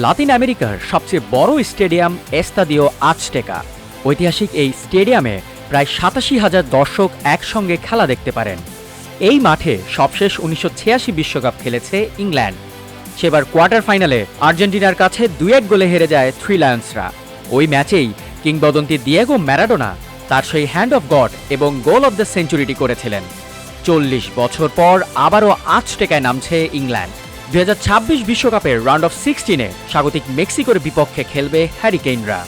লাতিন আমেরিকার সবচেয়ে বড় স্টেডিয়াম এস্তাদিও আজটেকা। ঐতিহাসিক এই স্টেডিয়ামে প্রায় ৮৭,০০০ দর্শক একসঙ্গে খেলা দেখতে পারেন। এই মাঠে সবশেষ ১৯৮৬ বিশ্বকাপ খেলেছে ইংল্যান্ড। সেবার কোয়ার্টার ফাইনালে আর্জেন্টিনার কাছে ২-১ গোলে হেরে যায় থ্রি লায়ন্সরা। ওই ম্যাচেই কিংবদন্তি দিয়েগো ম্যারাডোনা তার সেই হ্যান্ড অফ গড এবং গোল অব দ্য সেঞ্চুরিটি করেছিলেন। ৪০ বছর পর আবারও আজটেকায় নামছে ইংল্যান্ড। ২০২৬ বিশ্বকাপের রাউন্ড অফ 16-এ স্বাগতিক মেক্সিকোর বিপক্ষে খেলবে হ্যারিকেইনরা।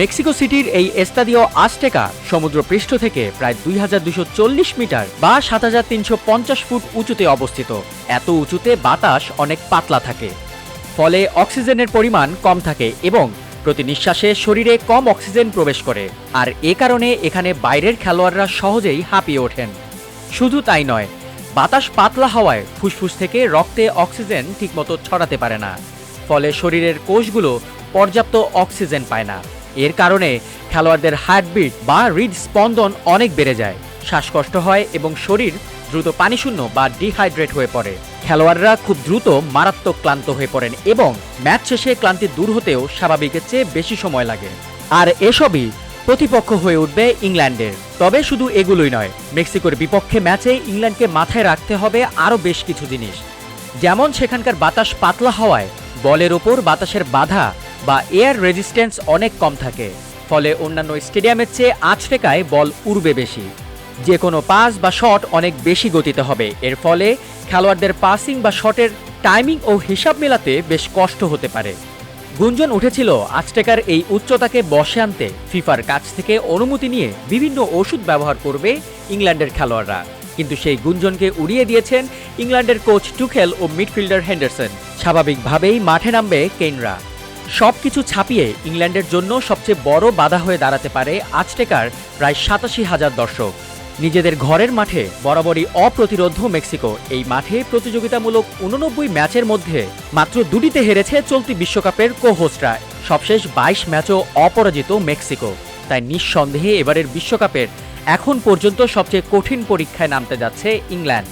মেক্সিকো সিটির এই এস্তাদিও আজটেকা সমুদ্রপৃষ্ঠ থেকে প্রায় ২,২৪০ মিটার বা ৭,৩৫০ ফুট উঁচুতে অবস্থিত। এত উঁচুতে বাতাস অনেক পাতলা থাকে, ফলে অক্সিজেনের পরিমাণ কম থাকে এবং প্রতি নিঃশ্বাসে শরীরে কম অক্সিজেন প্রবেশ করে। আর এ কারণে এখানে বাইরের খেলোয়াড়রা সহজেই হাঁপিয়ে ওঠেন। শুধু তাই নয়, বাতাস পাতলা হওয়ায় ফুসফুস থেকে রক্তে অক্সিজেন ঠিকমতো ছড়াতে পারে না, ফলে শরীরের কোষগুলো পর্যাপ্ত অক্সিজেন পায় না। এর কারণে খেলোয়াড়দের হার্টবিট বা হৃদস্পন্দন অনেক বেড়ে যায়, শ্বাসকষ্ট হয় এবং শরীর দ্রুত পানিশূন্য বা ডিহাইড্রেট হয়ে পড়ে। খেলোয়াড়রা খুব দ্রুত মারাত্মক ক্লান্ত হয়ে পড়েন এবং ম্যাচ শেষে ক্লান্তি দূর হতেও স্বাভাবিকের চেয়ে বেশি সময় লাগে। আর এসবই প্রতিপক্ষ হয়ে উঠবে ইংল্যান্ডের। তবে শুধু এগুলোই নয়, মেক্সিকোর বিপক্ষে ম্যাচে ইংল্যান্ডকে মাথায় রাখতে হবে আরও বেশ কিছু জিনিস। যেমন সেখানকার বাতাস পাতলা হওয়ায় বলের ওপর বাতাসের বাধা বা এয়ার রেজিস্ট্যান্স অনেক কম থাকে, ফলে অন্যান্য স্টেডিয়ামের চেয়ে আজটেকায় বল উড়বে বেশি। যে কোনো পাস বা শট অনেক বেশি গতিতে হবে। এর ফলে খেলোয়াড়দের পাসিং বা শটের টাইমিং ও হিসাব মেলাতে বেশ কষ্ট হতে পারে। গুঞ্জন উঠেছিল আজটেকার এই উচ্চতাকে বশে আনতে ফিফার কাছ থেকে অনুমতি নিয়ে বিভিন্ন ওষুধ ব্যবহার করবে ইংল্যান্ডের খেলোয়াড়রা, কিন্তু সেই গুঞ্জনকে উড়িয়ে দিয়েছেন ইংল্যান্ডের কোচ টুখেল ও মিডফিল্ডার হেন্ডারসন। স্বাভাবিকভাবেই মাঠে নামবে কেইনরা। সবকিছু ছাপিয়ে ইংল্যান্ডের জন্য সবচেয়ে বড় বাধা হয়ে দাঁড়াতে পারে আজটেকার প্রায় ৮৭,০০০ দর্শক। নিজেদের ঘরের মাঠে বরাবরই অপ্রতিরোধ্য মেক্সিকো এই মাঠে প্রতিযোগিতামূলক ৮৯ ম্যাচের মধ্যে মাত্র ২টিতে হেরেছে চলতি বিশ্বকাপের কো-হোস্টরা। সবশেষ ২২ ম্যাচও অপরাজিত মেক্সিকো। তাই নিঃসন্দেহে এবারের বিশ্বকাপের এখন পর্যন্ত সবচেয়ে কঠিন পরীক্ষায় নামতে যাচ্ছে ইংল্যান্ড।